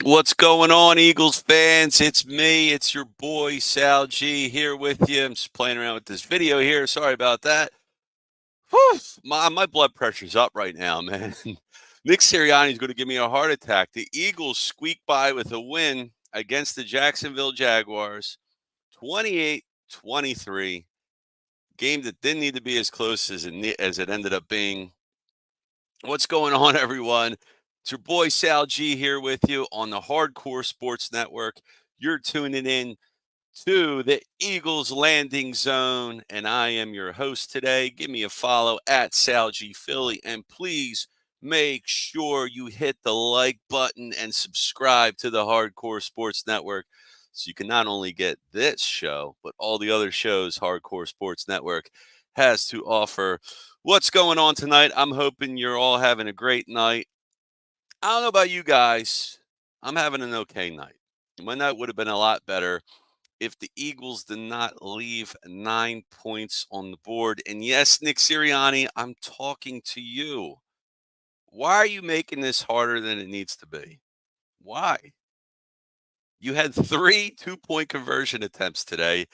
What's going on, Eagles fans? It's me. It's your boy, Sal G, here with you. I'm just playing around with this video here. Sorry about that. Whew, my blood pressure's up right now, man. Nick Sirianni's going to give me a heart attack. The Eagles squeak by with a win against the Jacksonville Jaguars, 28-23. Game that didn't need to be as close as it ended up being. What's going on, everyone? It's your boy Sal G here with you on the Hardcore Sports Network. You're tuning in to the Eagles Landing Zone, and I am your host today. Give me a follow at Sal G Philly, and please make sure you hit the like button and subscribe to the Hardcore Sports Network so you can not only get this show, but all the other shows Hardcore Sports Network has to offer. What's going on tonight? I'm hoping you're all having a great night. I don't know about you guys. I'm having an okay night. My night would have been a lot better if the Eagles did not leave 9 points on the board. And yes, Nick Sirianni, I'm talking to you. Why are you making this harder than it needs to be? Why? You had 3 two-point conversion attempts today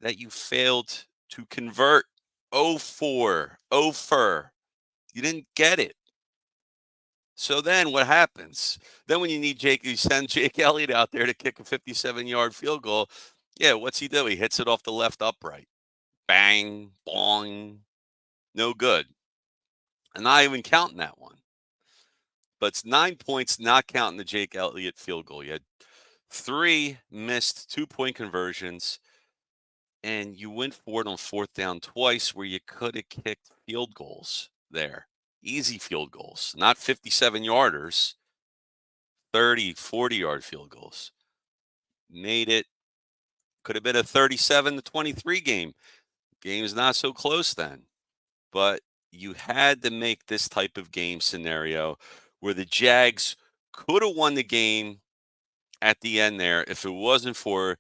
that you failed to convert. 0-4, 0-4. You didn't get it. So then what happens? Then when you send Jake Elliott out there to kick a 57-yard field goal. Yeah, what's he do? He hits it off the left upright. Bang, bong, no good. And not even counting that one. But it's 9 points, not counting the Jake Elliott field goal. You had 3 missed two-point conversions, and you went for it on fourth down twice where you could have kicked field goals there. Easy field goals, not 57-yarders. 30, 40-yard field goals. Made it. Could have been a 37-23 game. Game's not so close then. But you had to make this type of game scenario where the Jags could have won the game at the end there if it wasn't for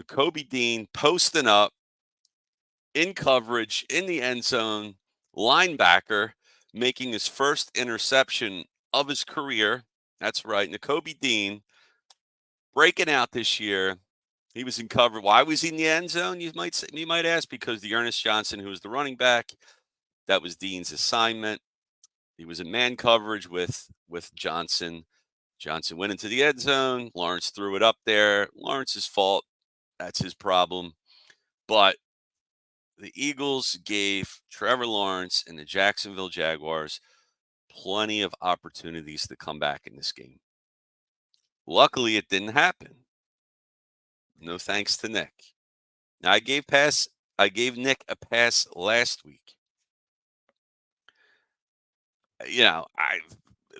Kobe Dean posting up in coverage in the end zone, linebacker making his first interception of his career. That's right, Nakobe Dean breaking out this year. He was in cover. Why was he in the end zone? You might ask, because the Ernest Johnson, who was the running back, that was Dean's assignment. He was in man coverage with Johnson. Johnson went into the end zone. Lawrence threw it up there. Lawrence's fault. That's his problem. But the Eagles gave Trevor Lawrence and the Jacksonville Jaguars plenty of opportunities to come back in this game. Luckily, it didn't happen. No thanks to Nick. Now, I gave Nick a pass last week.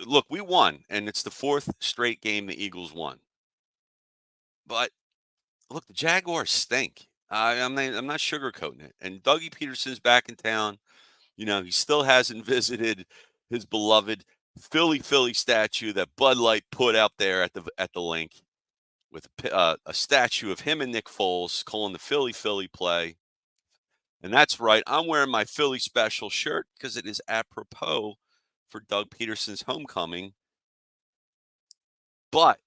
Look, we won, and it's the 4th straight game the Eagles won. But look, the Jaguars stink. I'm not sugarcoating it. And Dougie Peterson's back in town. He still hasn't visited his beloved Philly statue that Bud Light put out there at the link, with a statue of him and Nick Foles calling the Philly play. And that's right, I'm wearing my Philly special shirt because it is apropos for Doug Peterson's homecoming. But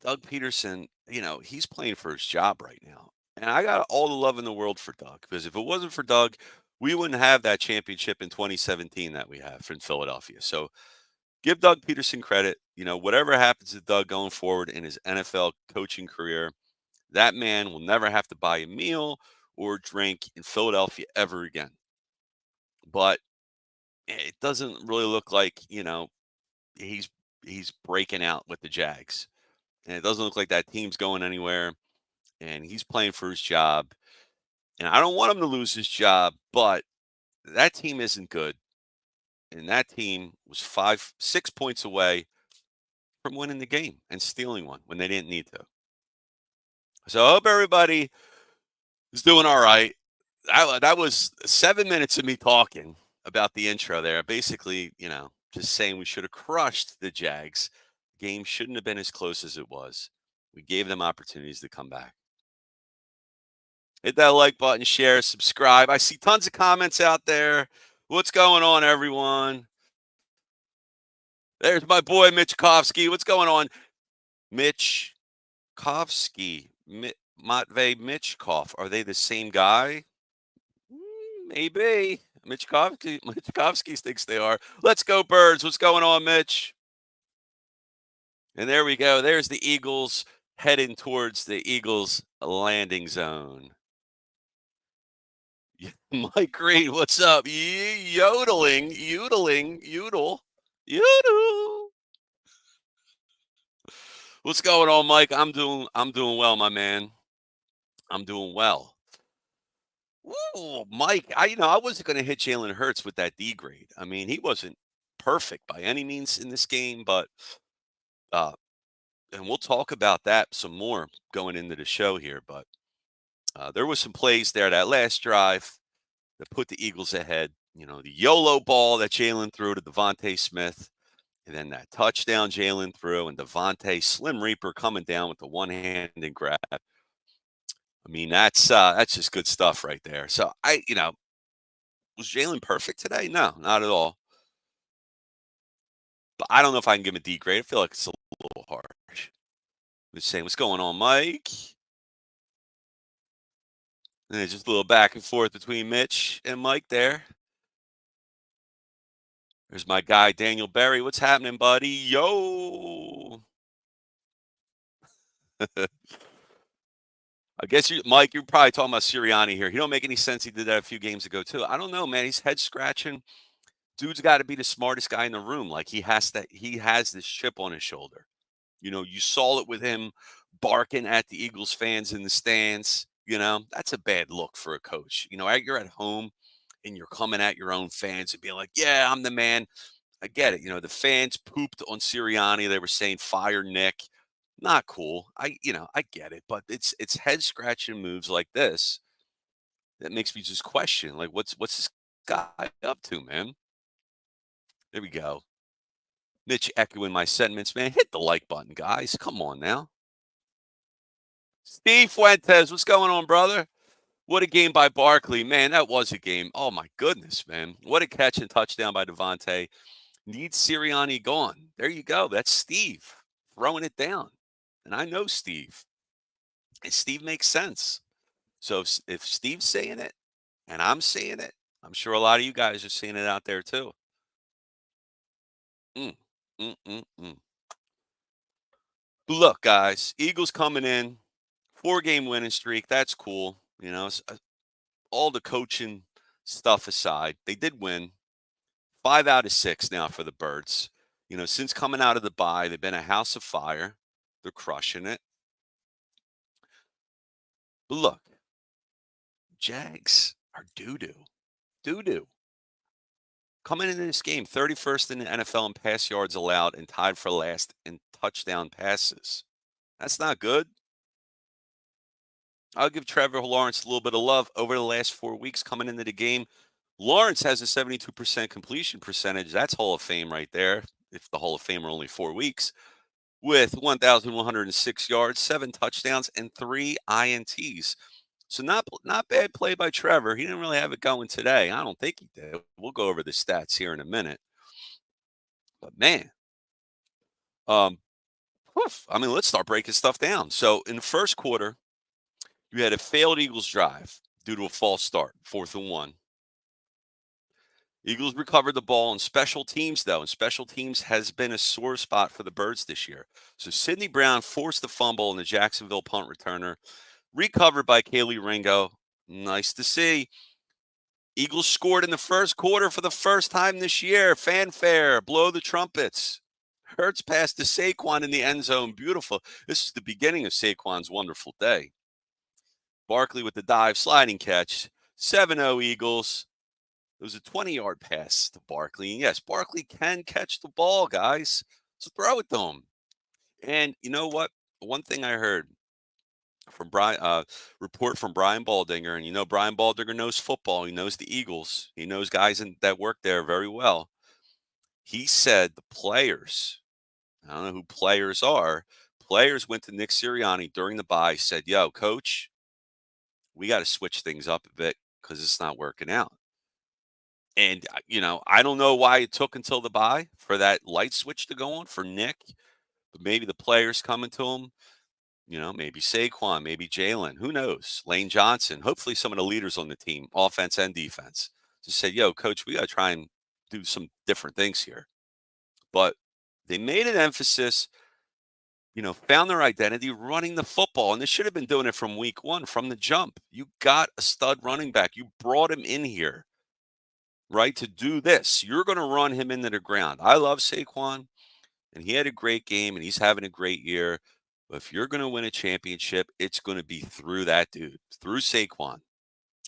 Doug Peterson, he's playing for his job right now. And I got all the love in the world for Doug, because if it wasn't for Doug, we wouldn't have that championship in 2017 that we have in Philadelphia. So give Doug Peterson credit. Whatever happens to Doug going forward in his NFL coaching career, that man will never have to buy a meal or drink in Philadelphia ever again. But it doesn't really look like, he's breaking out with the Jags. And it doesn't look like that team's going anywhere. And he's playing for his job. And I don't want him to lose his job, but that team isn't good. And that team was 6 points away from winning the game and stealing one when they didn't need to. So I hope everybody is doing all right. That was 7 minutes of me talking about the intro there. Basically, just saying we should have crushed the Jags. The game shouldn't have been as close as it was. We gave them opportunities to come back. Hit that like button, share, subscribe. I see tons of comments out there. What's going on, everyone? There's my boy Mitch Kovsky. What's going on, Mitch Kovsky? Matvey Mitchkov. Are they the same guy? Maybe. Mitchkovsky thinks they are. Let's go, Birds. What's going on, Mitch? And there we go. There's the Eagles heading towards the Eagles landing zone. Mike Green, what's up? Yodeling, yodel. What's going on, Mike? I'm doing well, my man. I'm doing well. Ooh, Mike, I wasn't going to hit Jalen Hurts with that D grade. I mean, he wasn't perfect by any means in this game, but uh, and we'll talk about that some more going into the show here. But there was some plays there that last drive that put the Eagles ahead. The YOLO ball that Jalen threw to Devontae Smith, and then that touchdown Jalen threw, and Devontae Slim Reaper coming down with the one-handed grab. I mean, that's just good stuff right there. So was Jalen perfect today? No, not at all. But I don't know if I can give him a D grade. I feel like it's a little harsh. Just saying, what's going on, Mike? And it's just a little back and forth between Mitch and Mike there. There's my guy, Daniel Berry. What's happening, buddy? Yo. I guess Mike, you're probably talking about Sirianni here. He don't make any sense. He did that a few games ago too. I don't know, man. He's head scratching. Dude's got to be the smartest guy in the room. Like he has this chip on his shoulder. You saw it with him barking at the Eagles fans in the stands. That's a bad look for a coach. You're at home and you're coming at your own fans and being like, "Yeah, I'm the man." I get it. The fans pooped on Sirianni. They were saying fire Nick. Not cool. I get it, but it's head scratching moves like this that makes me just question, like, what's this guy up to, man? There we go. Mitch echoing my sentiments, man. Hit the like button, guys. Come on now. Steve Fuentes, what's going on, brother? What a game by Barkley. Man, that was a game. Oh, my goodness, man. What a catch and touchdown by Devontae. Needs Sirianni gone. There you go. That's Steve throwing it down. And I know Steve. And Steve makes sense. So if Steve's saying it and I'm saying it, I'm sure a lot of you guys are seeing it out there too. Mm, mm. Look, guys, Eagles coming in, 4-game winning streak. That's cool. All the coaching stuff aside, they did win 5 out of 6 now for the Birds. Since coming out of the bye, they've been a house of fire. They're crushing it. But look, Jags are doo-doo. Doo-doo. Coming into this game, 31st in the NFL in pass yards allowed and tied for last in touchdown passes. That's not good. I'll give Trevor Lawrence a little bit of love over the last 4 weeks coming into the game. Lawrence has a 72% completion percentage. That's Hall of Fame right there. If the Hall of Fame are only 4 weeks, with 1,106 yards, 7 touchdowns, and 3 INTs. So not bad play by Trevor. He didn't really have it going today. I don't think he did. We'll go over the stats here in a minute. But man, um, let's start breaking stuff down. So in the first quarter, you had a failed Eagles drive due to a false start, 4th and 1. Eagles recovered the ball in special teams, though, and special teams has been a sore spot for the Birds this year. So Sidney Brown forced the fumble in the Jacksonville punt returner, recovered by Kaylee Ringo. Nice to see. Eagles scored in the first quarter for the first time this year. Fanfare, blow the trumpets. Hurts passed to Saquon in the end zone. Beautiful. This is the beginning of Saquon's wonderful day. Barkley with the dive sliding catch. 7-0 Eagles. It was a 20-yard pass to Barkley. And yes, Barkley can catch the ball, guys. So throw it to him. And you know what? One thing I heard from report from Brian Baldinger, and Brian Baldinger knows football. He knows the Eagles. He knows guys that work there very well. He said the players, I don't know who players are. Players went to Nick Sirianni during the bye, said, "Yo, coach, we got to switch things up a bit because it's not working out." And, I don't know why it took until the bye for that light switch to go on for Nick, but maybe the players coming to him, maybe Saquon, maybe Jalen, who knows? Lane Johnson, hopefully some of the leaders on the team, offense and defense, just said, yo, coach, we got to try and do some different things here. But they made an emphasis, found their identity running the football. And they should have been doing it from week one, from the jump. You got a stud running back. You brought him in here, right, to do this. You're going to run him into the ground. I love Saquon, and he had a great game, and he's having a great year. But if you're going to win a championship, it's going to be through that dude, through Saquon.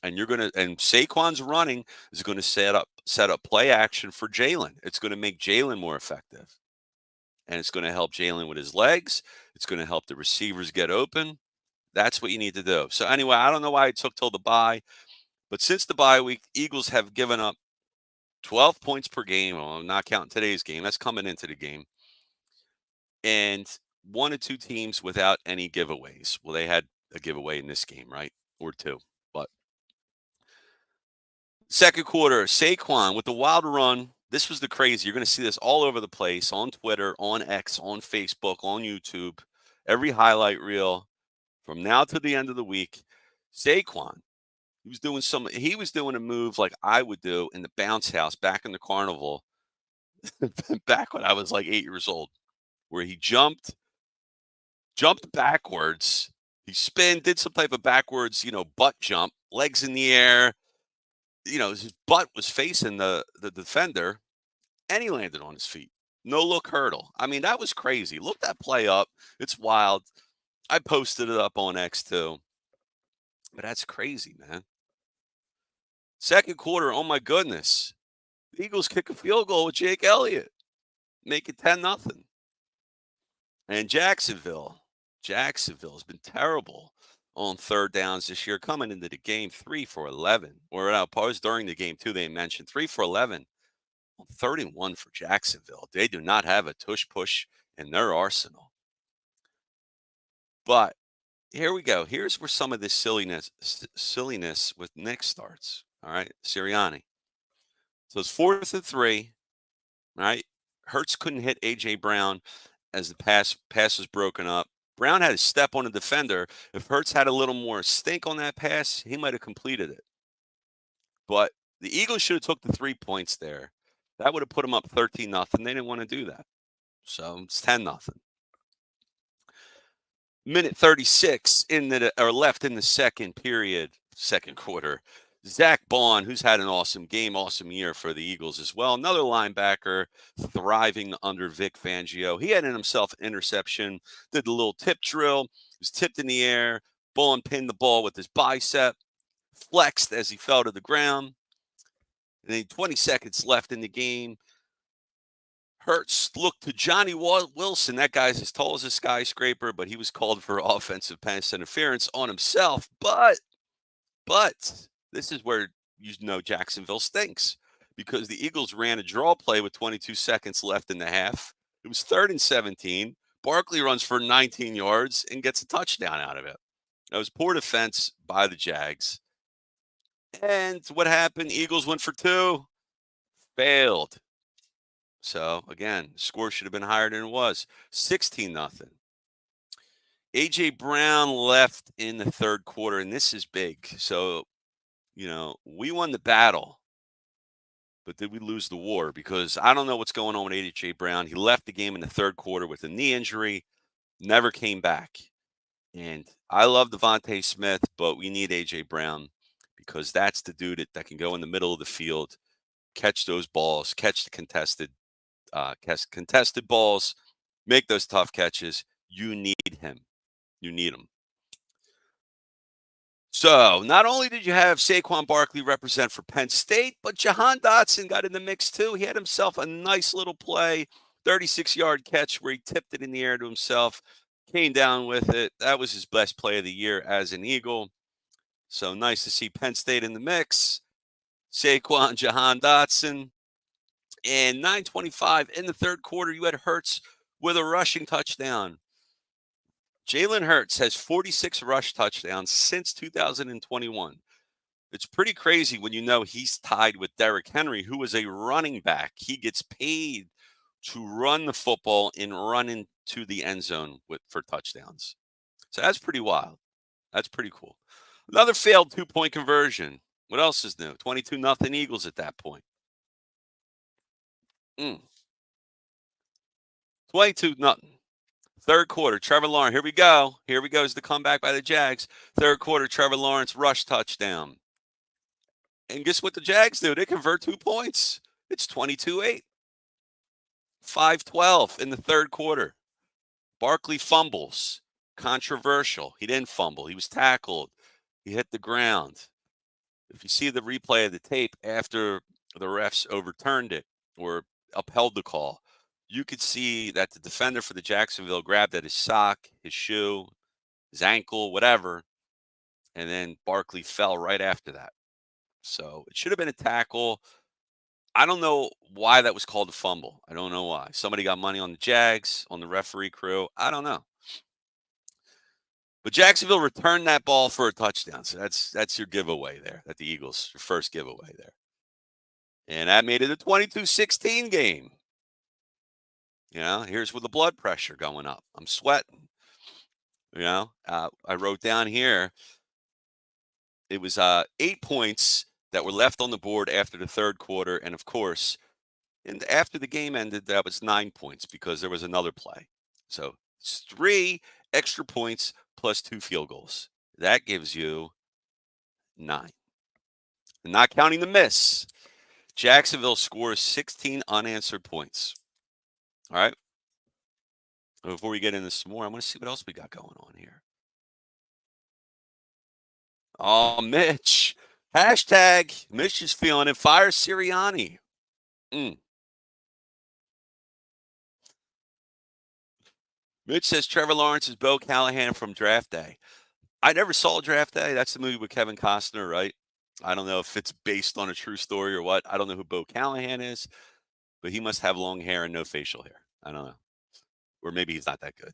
And Saquon's running is going to set up play action for Jalen. It's going to make Jalen more effective. And it's going to help Jalen with his legs. It's going to help the receivers get open. That's what you need to do. So anyway, I don't know why it took till the bye, but since the bye week, Eagles have given up 12 points per game. Well, I'm not counting today's game. That's coming into the game. And one or two teams without any giveaways. Well, they had a giveaway in this game, right? Or two. But second quarter, Saquon with the wild run. This was the crazy. You're going to see this all over the place on Twitter, on X, on Facebook, on YouTube. Every highlight reel from now to the end of the week. Saquon, he was doing a move like I would do in the bounce house back in the carnival back when I was like 8 years old, where he jumped backwards. He did some type of backwards, butt jump, legs in the air. His butt was facing the defender, and he landed on his feet. No look hurdle. I mean, that was crazy. Look that play up. It's wild. I posted it up on X too. But that's crazy, man. Second quarter, oh my goodness. The Eagles kick a field goal with Jake Elliott. Make it 10-0. And Jacksonville's been terrible on third downs this year, coming into the game 3 for 11. Or pause during the game, too, they mentioned 3 for 11 on 31 for Jacksonville. They do not have a tush-push in their arsenal. But here we go. Here's where some of this silliness with Nick starts. All right, Sirianni. So it's 4th and 3, right? Hurts couldn't hit A.J. Brown as the pass was broken up. Brown had to step on a defender. If Hurts had a little more stink on that pass, he might have completed it. But the Eagles should have took the 3 points there. That would have put them up 13-0. They didn't want to do that. So it's 10-0. Minute 36 left in the second quarter. Zach Bond, who's had an awesome game, awesome year for the Eagles as well. Another linebacker thriving under Vic Fangio. He had in himself interception, did the little tip drill, was tipped in the air. Bond pinned the ball with his bicep, flexed as he fell to the ground. And then 20 seconds left in the game. Hurts looked to Johnny Wilson. That guy's as tall as a skyscraper, but he was called for offensive pass interference on himself. But this is where Jacksonville stinks, because the Eagles ran a draw play with 22 seconds left in the half. It was 3rd and 17. Barkley runs for 19 yards and gets a touchdown out of it. That was poor defense by the Jags. And what happened? Eagles went for 2. Failed. So, again, the score should have been higher than it was. 16-0. A.J. Brown left in the third quarter, and this is big. So, we won the battle, but did we lose the war? Because I don't know what's going on with A.J. Brown. He left the game in the third quarter with a knee injury, never came back. And I love Devontae Smith, but we need A.J. Brown, because that's the dude that can go in the middle of the field, catch those balls, catch the contested balls, make those tough catches. You need him. You need him. So not only did you have Saquon Barkley represent for Penn State, but Jahan Dotson got in the mix too. He had himself a nice little play, 36-yard catch where he tipped it in the air to himself, came down with it. That was his best play of the year as an Eagle. So nice to see Penn State in the mix. Saquon, Jahan Dotson. And 9:25 in the third quarter, you had Hurts with a rushing touchdown. Jalen Hurts has 46 rush touchdowns since 2021. It's pretty crazy when you know he's tied with Derrick Henry, who is a running back. He gets paid to run the football and run into the end zone for touchdowns. So that's pretty wild. That's pretty cool. Another failed 2-point conversion. What else is new? 22 nothing Eagles at that point. 22 nothing. Third quarter, Trevor Lawrence. Here we go. Here we go. Is the comeback by the Jags. Third quarter, Trevor Lawrence rush touchdown. And guess what the Jags do? They convert 2 points. It's 22-8. 5-12 in the third quarter. Barkley fumbles. Controversial. He didn't fumble. He was tackled. He hit the ground. If you see the replay of the tape after the refs overturned it or upheld the call, you could see that the defender for the Jacksonville grabbed at his sock, his shoe, his ankle, whatever, and then Barkley fell right after that. So it should have been a tackle. I don't know why that was called a fumble. I don't know why. Somebody got money on the Jags, on the referee crew. I don't know. But Jacksonville returned that ball for a touchdown. So that's your giveaway there. That the Eagles, your first giveaway there. And that made it a 22-16 game. Here's with the blood pressure going up. I'm sweating. I wrote down here, it was 8 points that were left on the board after the third quarter. And of course, after the game ended, that was 9 points because there was another play. So it's 3 extra points plus 2 field goals. That gives you 9. And not counting the miss, Jacksonville scores 16 unanswered points. All right. Before we get into some more, I want to see what else we got going on here. Oh, Mitch. Hashtag Mitch is feeling it. Fire Sirianni. Mitch says Trevor Lawrence is Bo Callahan from Draft Day. I never saw Draft Day. That's the movie with Kevin Costner, right? I don't know if it's based on a true story or what. I don't know who Bo Callahan is, but he must have long hair and no facial hair. I don't know. Or maybe he's not that good.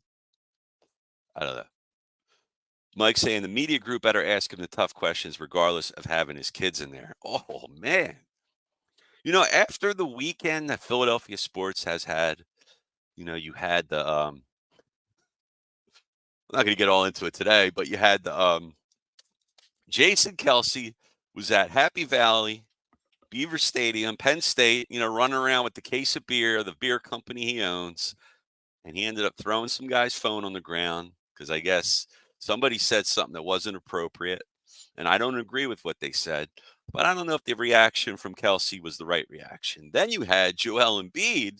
I don't know. Mike saying the media group better ask him the tough questions regardless of having his kids in there. Oh, man. After the weekend that Philadelphia sports has had, you had I'm not going to get all into it today, but you had the Jason Kelsey was at Happy Valley, Beaver Stadium, Penn State, running around with the case of beer, the beer company he owns. And he ended up throwing some guy's phone on the ground because I guess somebody said something that wasn't appropriate. And I don't agree with what they said, but I don't know if the reaction from Kelsey was the right reaction. Then you had Joel Embiid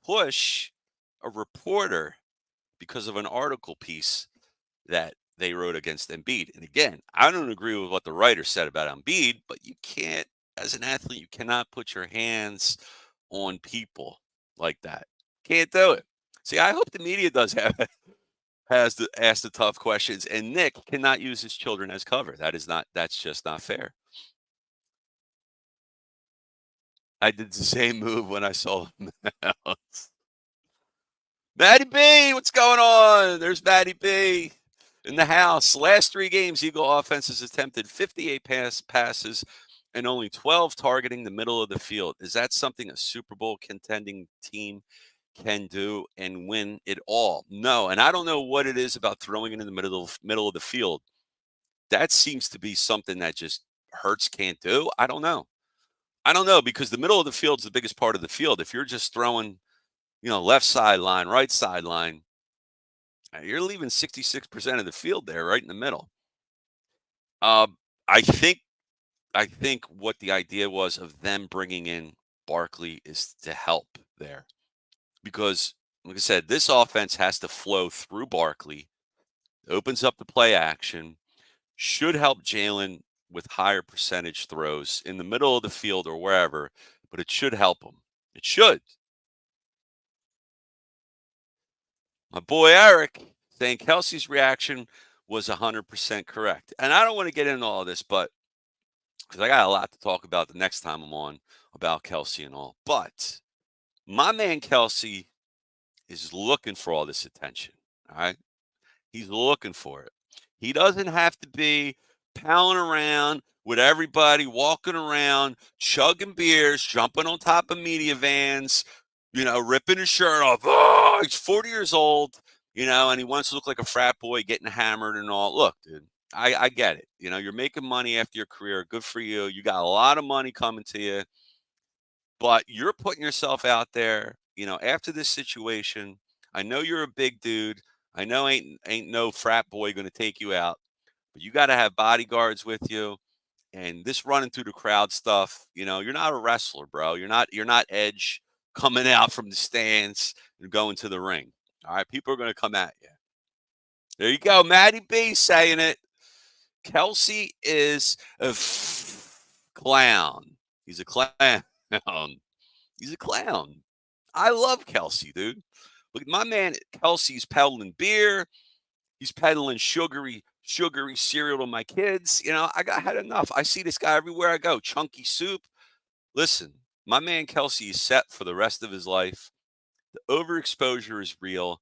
push a reporter because of an article piece that they wrote against Embiid. And again, I don't agree with what the writer said about Embiid, but you can't, as an athlete, you cannot put your hands on people like that. Can't do it. See, I hope the media does has to ask the tough questions, and Nick cannot use his children as cover. That's just not fair. I did the same move when I saw him. Matty B, what's going on? There's Matty B in the house. Last 3 games, Eagle offense has attempted 58 passes and only 12 targeting the middle of the field. Is that something a Super Bowl contending team can do and win it all? No, and I don't know what it is about throwing it in the middle of the field. That seems to be something that just Hurts can't do. I don't know because the middle of the field is the biggest part of the field. If you're just throwing, left sideline, right sideline, you're leaving 66% of the field there, right in the middle. I think what the idea was of them bringing in Barkley is to help there. Because, like I said, this offense has to flow through Barkley. It opens up the play action. Should help Jalen with higher percentage throws in the middle of the field or wherever, but it should help him. It should. My boy Eric saying Kelsey's reaction was 100% correct. And I don't want to get into all this, but because I got a lot to talk about the next time I'm on about Kelsey and all. But my man Kelsey is looking for all this attention. All right. He's looking for it. He doesn't have to be palling around with everybody, walking around, chugging beers, jumping on top of media vans, ripping his shirt off. Oh, he's 40 years old, and he wants to look like a frat boy getting hammered and all. Look, dude, I get it. You're making money after your career. Good for you. You got a lot of money coming to you, but you're putting yourself out there, after this situation. I know you're a big dude. I know ain't no frat boy going to take you out, but you got to have bodyguards with you. And this running through the crowd stuff, you're not a wrestler, bro. You're not Edge coming out from the stands and going to the ring. All right, people are going to come at you. There you go, Matty B saying it. Kelsey is a clown. He's a clown. He's a clown. I love Kelsey, dude. Look, my man Kelsey's peddling beer. He's peddling sugary cereal to my kids. Had enough. I see this guy everywhere I go. Chunky soup. Listen, my man Kelsey is set for the rest of his life. The overexposure is real.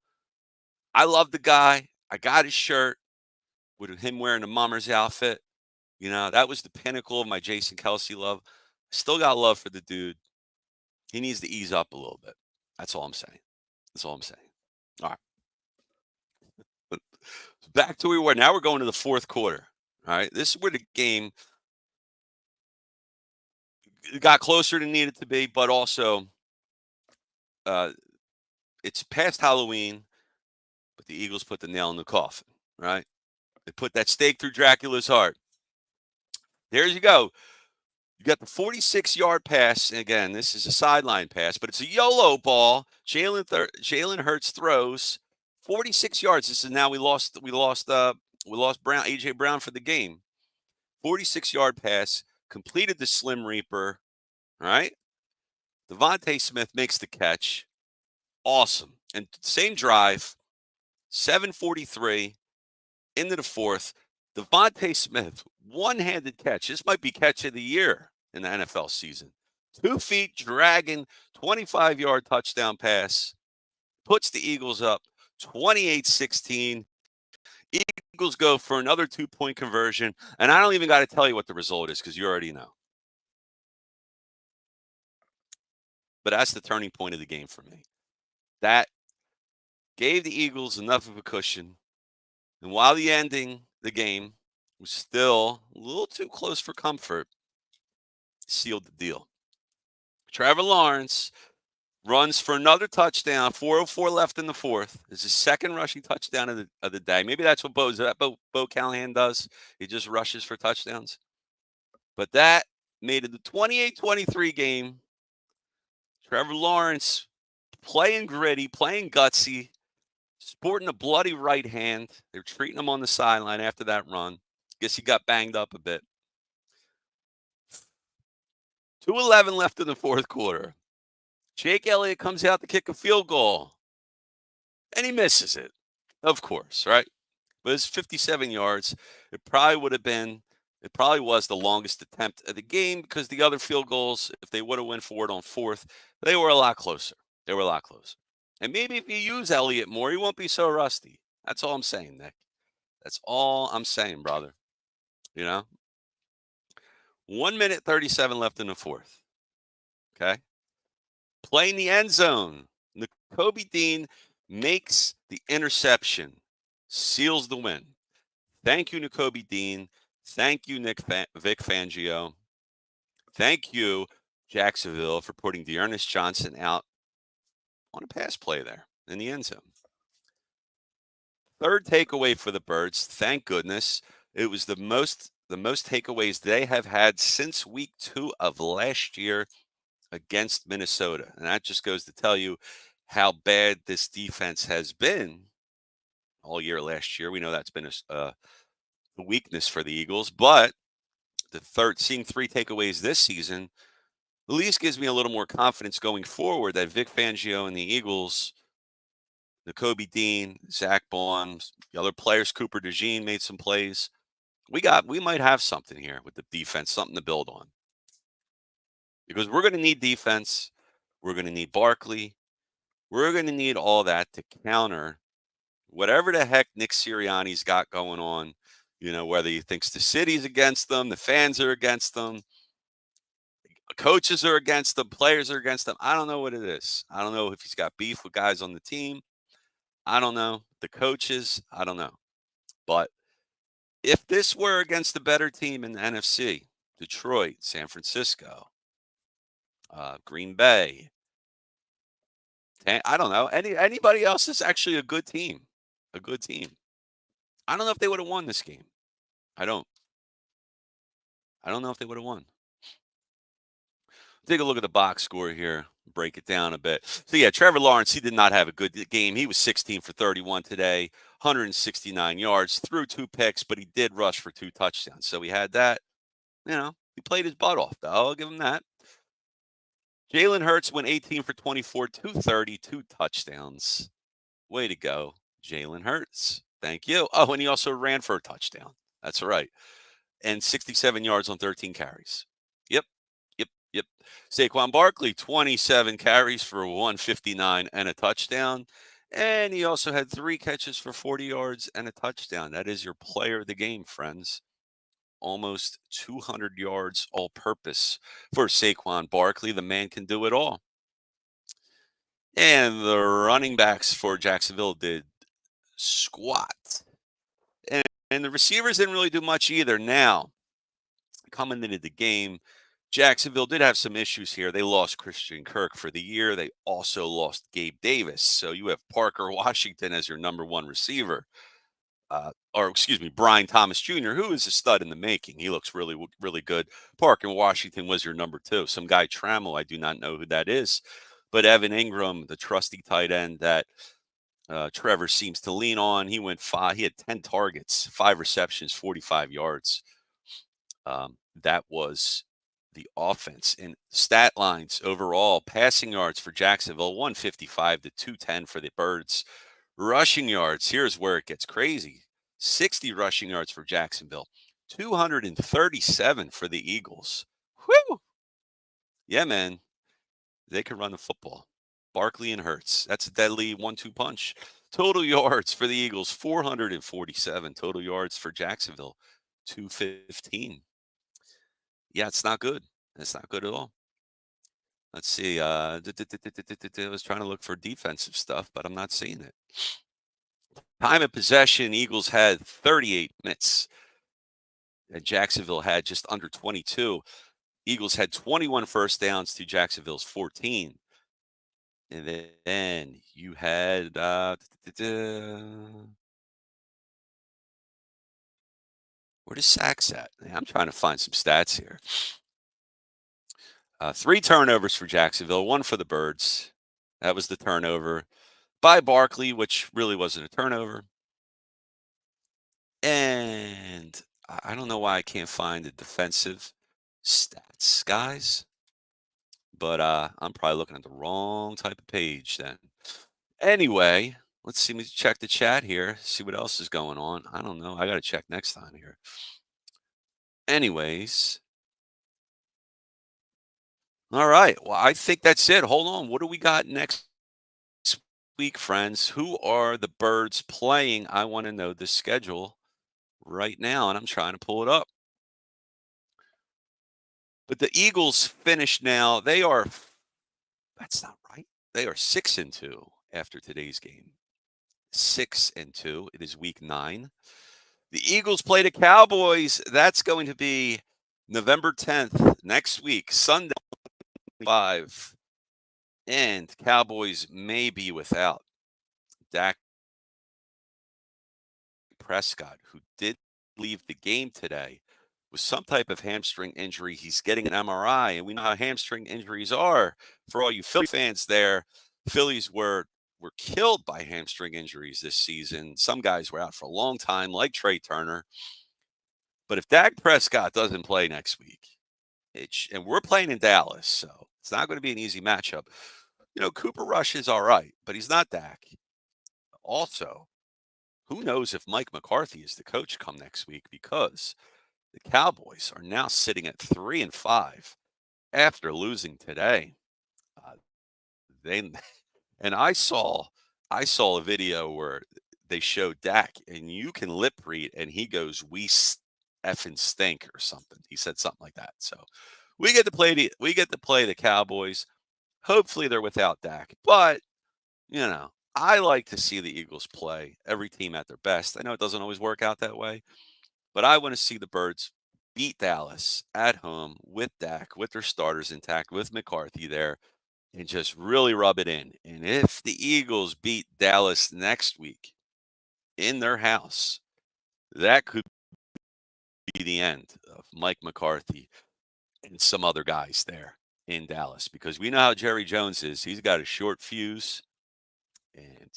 I love the guy. I got his shirt with him wearing the Mummers outfit. That was the pinnacle of my Jason Kelsey love. Still got love for the dude. He needs to ease up a little bit. That's all I'm saying. That's all I'm saying. All right. But back to where we were. Now we're going to the fourth quarter. All right. This is where the game got closer than needed to be, but also it's past Halloween, but the Eagles put the nail in the coffin, right? They put that stake through Dracula's heart. There you go. You got the 46-yard pass. And again, this is a sideline pass, but it's a YOLO ball. Jalen Hurts throws 46 yards. This is now we lost Brown, AJ Brown for the game. 46-yard pass, completed the Slim Reaper, right? Devontae Smith makes the catch. Awesome. And same drive, 7:43 into the fourth. Devontae Smith, one-handed catch. This might be catch of the year in the NFL season. 2 feet dragging, 25-yard touchdown pass. Puts the Eagles up 28-16. Eagles go for another 2-point conversion. And I don't even got to tell you what the result is because you already know. But that's the turning point of the game for me. That gave the Eagles enough of a cushion. And while the ending, the game was still a little too close for comfort, sealed the deal. Trevor Lawrence runs for another touchdown. 4:04 left in the fourth. It's his second rushing touchdown of the day. Maybe that's what Bo Callahan does. He just rushes for touchdowns. But that made it the 28-23 game. Trevor Lawrence playing gritty, playing gutsy, sporting a bloody right hand. They're treating him on the sideline after that run. Guess he got banged up a bit. 2:11 left in the fourth quarter. Jake Elliott comes out to kick a field goal. And he misses it. Of course, right? But it's 57 yards. It probably was the longest attempt of the game because the other field goals, if they would have went for it on fourth, they were a lot closer. They were a lot closer. And maybe if you use Elliott more, he won't be so rusty. That's all I'm saying, Nick. That's all I'm saying, brother. 1 minute 37 left in the fourth. Okay. Playing the end zone. Nakobe Dean makes the interception, seals the win. Thank you, Nakobe Dean. Thank you, Vic Fangio. Thank you, Jacksonville, for putting Dearness Johnson out on a pass play there in the end zone. Third takeaway for the Birds. Thank goodness. It was the most takeaways they have had since week 2 of last year against Minnesota. And that just goes to tell you how bad this defense has been all year last year. We know that's been a weakness for the Eagles, but seeing 3 takeaways this season at least gives me a little more confidence going forward that Vic Fangio and the Eagles, Nakobe Dean, Zach Baum, the other players, Cooper DeJean made some plays. We might have something here with the defense, something to build on. Because we're going to need defense. We're going to need Barkley. We're going to need all that to counter whatever the heck Nick Sirianni's got going on, Whether he thinks the city's against them, the fans are against them, coaches are against them, players are against them. I don't know what it is. I don't know if he's got beef with guys on the team. I don't know. The coaches, I don't know. But if this were against the better team in the NFC, Detroit, San Francisco, Green Bay, I don't know. Anybody else is actually a good team. A good team. I don't know if they would have won this game. I don't. I don't know if they would have won. Take a look at the box score here. Break it down a bit. So yeah, Trevor Lawrence, he did not have a good game. He was 16 for 31 today, 169 yards, threw 2 picks, but he did rush for 2 touchdowns. So he had that. He played his butt off, though. I'll give him that. Jalen Hurts went 18 for 24, 230, 2 touchdowns. Way to go, Jalen Hurts. Thank you. Oh, and he also ran for a touchdown. That's right. And 67 yards on 13 carries. Yep. Yep. Yep. Saquon Barkley, 27 carries for 159 and a touchdown. And he also had 3 catches for 40 yards and a touchdown. That is your player of the game, friends. Almost 200 yards all purpose for Saquon Barkley. The man can do it all. And the running backs for Jacksonville did squat. And the receivers didn't really do much either. Now, coming into the game, Jacksonville did have some issues here. They lost Christian Kirk for the year. They also lost Gabe Davis. So you have Parker Washington as your number 1 receiver. Brian Thomas Jr., who is a stud in the making. He looks really, really good. Parker Washington was your number 2. Some guy Trammell, I do not know who that is. But Evan Ingram, the trusty tight end that Trevor seems to lean on. He went 5. He had 10 targets, 5 receptions, 45 yards. That was the offense. And stat lines overall, passing yards for Jacksonville, 155 to 210 for the Birds. Rushing yards, here's where it gets crazy. 60 rushing yards for Jacksonville, 237 for the Eagles. Whew! Yeah, man. They can run the football. Barkley and Hurts. That's a deadly 1-2 punch. Total yards for the Eagles, 447. Total yards for Jacksonville, 215. Yeah, it's not good. It's not good at all. Let's see. I was trying to look for defensive stuff, but I'm not seeing it. Time of possession, Eagles had 38 minutes. And Jacksonville had just under 22. Eagles had 21 first downs to Jacksonville's 14. And then you had where does sacks at? I'm trying to find some stats here. 3 turnovers for Jacksonville, 1 for the Birds. That was the turnover by Barkley, which really wasn't a turnover. And I don't know why I can't find the defensive stats, guys. But I'm probably looking at the wrong type of page then. Anyway, let's see. Let me check the chat here, see what else is going on. I don't know. I got to check next time here. Anyways. All right. Well, I think that's it. Hold on. What do we got next week, friends? Who are the Birds playing? I want to know the schedule right now, and I'm trying to pull it up. But the Eagles finished now. That's not right. They are 6-2 after today's game. 6-2. It is week 9. The Eagles play the Cowboys. That's going to be November 10th, next week, Sunday, 5. And Cowboys may be without Dak Prescott, who did leave the game today with some type of hamstring injury. He's getting an MRI, and we know how hamstring injuries are. For all you Philly fans there, Phillies were killed by hamstring injuries this season. Some guys were out for a long time, like Trey Turner. But if Dak Prescott doesn't play next week, and we're playing in Dallas, so it's not going to be an easy matchup. Cooper Rush is all right, but he's not Dak. Also, who knows if Mike McCarthy is the coach come next week, because the Cowboys are now sitting at 3-5 after losing today. They and I saw a video where they show Dak, and you can lip read, and he goes, "We effing stink" or something. He said something like that. So we get to play the Cowboys. Hopefully they're without Dak, but I like to see the Eagles play every team at their best. I know it doesn't always work out that way, but I want to see the Birds beat Dallas at home with Dak, with their starters intact, with McCarthy there, and just really rub it in. And if the Eagles beat Dallas next week in their house, that could be the end of Mike McCarthy and some other guys there in Dallas, because we know how Jerry Jones is. He's got a short fuse, and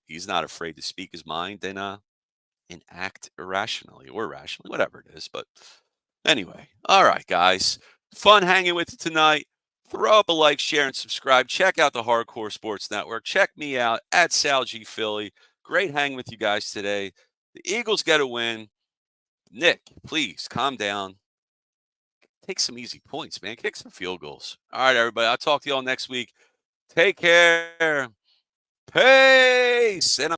he's not afraid to speak his mind and act irrationally or rationally, whatever it is. But anyway, all right, guys, fun hanging with you tonight. Throw up a like, share, and subscribe. Check out the Hardcore Sports Network. Check me out at Sal G Philly. Great hanging with you guys today. The Eagles get a win. Nick, please calm down. Take some easy points, man. Kick some field goals. All right, everybody. I'll talk to you all next week. Take care. Peace. And